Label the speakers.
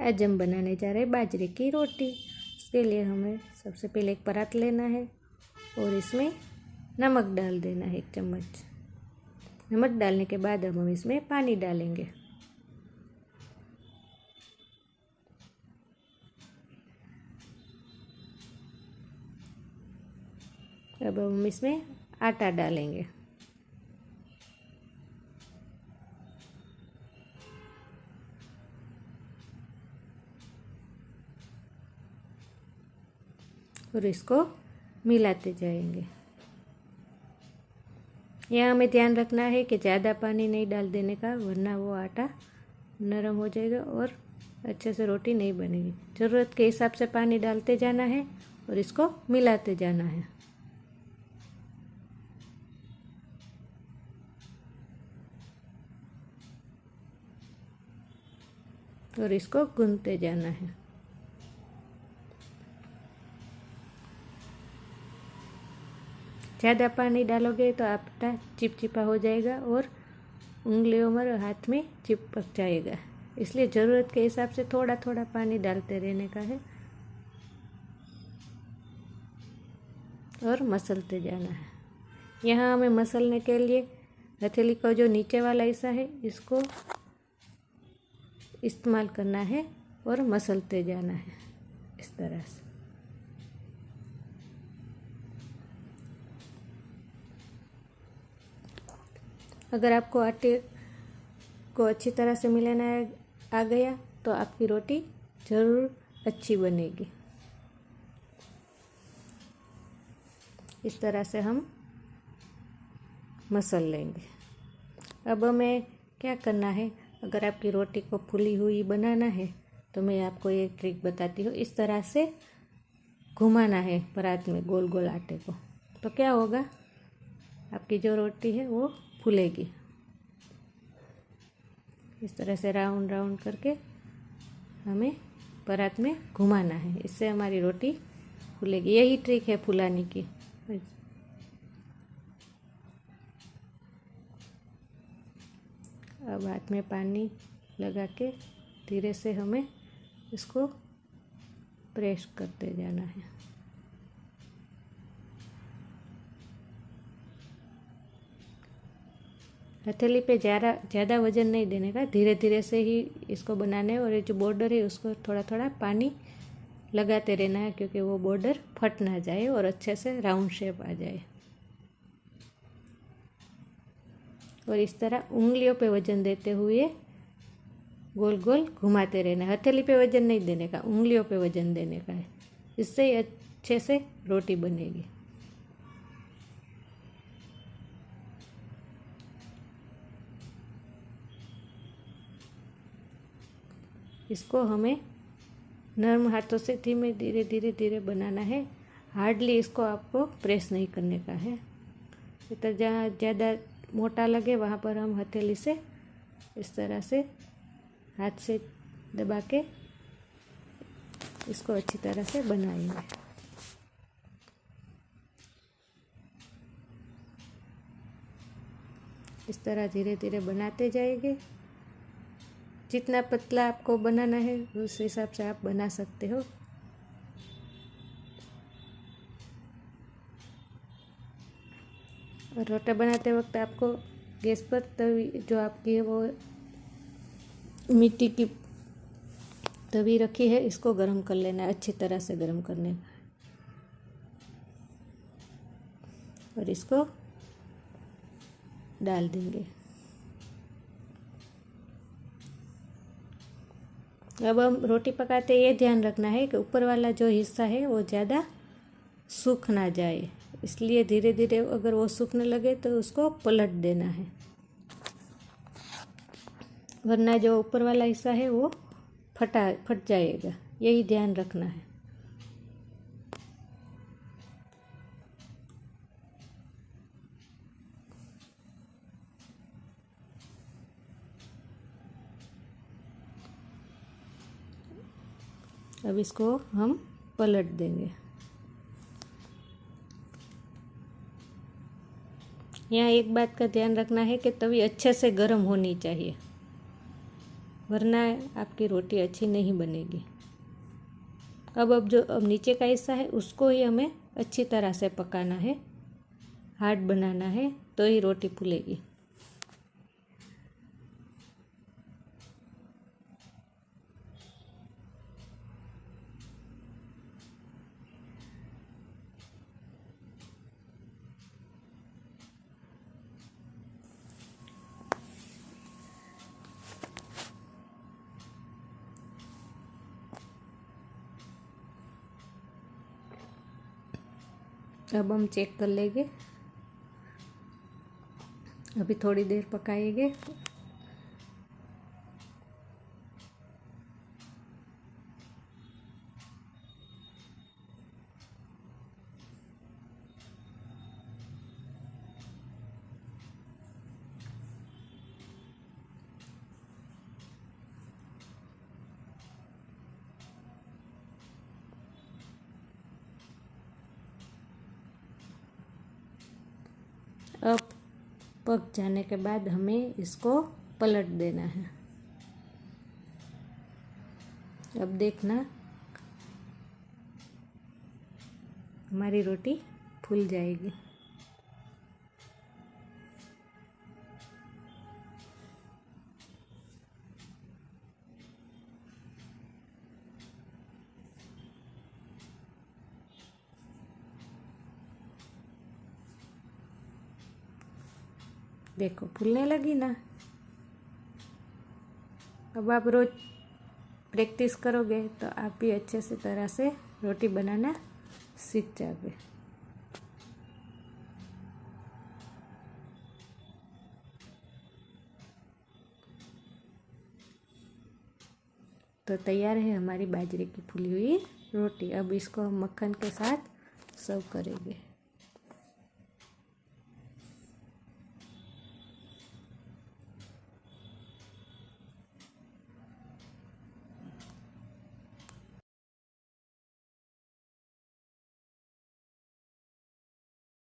Speaker 1: आज हम बनाने जा रहे हैं बाजरे की रोटी। इसके लिए हमें सबसे पहले एक परात लेना है और इसमें नमक डाल देना है 1 चम्मच। नमक डालने के बाद हम इसमें पानी डालेंगे। अब हम इसमें आटा डालेंगे। और इसको मिलाते जाएंगे। यहाँ हमें ध्यान रखना है कि ज़्यादा पानी नहीं डाल देने का, वरना वो आटा नरम हो जाएगा और अच्छे से रोटी नहीं बनेगी। ज़रूरत के हिसाब से पानी डालते जाना है और इसको मिलाते जाना है। और इसको गूंथते जाना है। ज़्यादा पानी डालोगे तो आटा चिपचिपा हो जाएगा और उंगलियों में और हाथ में चिपक जाएगा। इसलिए ज़रूरत के हिसाब से थोड़ा थोड़ा पानी डालते रहने का है और मसलते जाना है। यहाँ हमें मसलने के लिए हथेली का जो नीचे वाला हिस्सा है इसको इस्तेमाल करना है और मसलते जाना है इस तरह से। अगर आपको आटे को अच्छी तरह से मिलाना आ गया तो आपकी रोटी ज़रूर अच्छी बनेगी। इस तरह से हम मसल लेंगे। अब हमें क्या करना है, अगर आपकी रोटी को फूली हुई बनाना है तो मैं आपको एक ट्रिक बताती हूँ। इस तरह से घुमाना है परात में गोल गोल आटे को, तो क्या होगा, आपकी जो रोटी है वो फूलेगी। इस तरह से राउंड राउंड करके हमें परात में घुमाना है, इससे हमारी रोटी फूलेगी। यही ट्रिक है फुलाने की। अब हाथ में पानी लगा के धीरे से हमें इसको प्रेस करते जाना है। हथेली पे ज़्यादा वजन नहीं देने का, धीरे धीरे से ही इसको बनाना है। और ये जो बॉर्डर है उसको थोड़ा थोड़ा पानी लगाते रहना है, क्योंकि वो बॉर्डर फट ना जाए और अच्छे से राउंड शेप आ जाए। और इस तरह उंगलियों पे वजन देते हुए गोल गोल घुमाते रहना है। हथेली पे वजन नहीं देने का, उंगलियों पे वजन देने का है। इससे ही अच्छे से रोटी बनेगी। इसको हमें नरम हाथों से धीरे धीरे बनाना है। हार्डली इसको आपको प्रेस नहीं करने का है। इतना जहाँ ज़्यादा मोटा लगे वहाँ पर हम हथेली से इस तरह से हाथ से दबा के इसको अच्छी तरह से बनाएंगे। इस तरह धीरे धीरे बनाते जाएंगे। जितना पतला आपको बनाना है उस हिसाब से आप बना सकते हो। और रोटी बनाते वक्त आपको गैस पर तवी जो आपकी है वो मिट्टी की तवी रखी है, इसको गर्म कर लेना है, अच्छी तरह से गर्म करने का। और इसको डाल देंगे। अब हम रोटी पकाते ये ध्यान रखना है कि ऊपर वाला जो हिस्सा है वो ज़्यादा सूख ना जाए, इसलिए धीरे धीरे अगर वो सूखने लगे तो उसको पलट देना है, वरना जो ऊपर वाला हिस्सा है वो फट जाएगा। यही ध्यान रखना है। अब इसको हम पलट देंगे। यहाँ एक बात का ध्यान रखना है कि तवी अच्छे से गर्म होनी चाहिए, वरना आपकी रोटी अच्छी नहीं बनेगी। अब जो नीचे का हिस्सा है उसको ही हमें अच्छी तरह से पकाना है, हार्ड बनाना है, तो ही रोटी फूलेगी। अब हम चेक कर लेंगे, अभी थोड़ी देर पकाएंगे। अब पक जाने के बाद हमें इसको पलट देना है। अब देखना हमारी रोटी फूल जाएगी। देखो फूलने लगी ना। अब आप रोज प्रैक्टिस करोगे तो आप भी अच्छे से तरह से रोटी बनाना सीख जाओगे। तो तैयार है हमारी बाजरे की फूली हुई रोटी। अब इसको हम मक्खन के साथ सर्व करेंगे।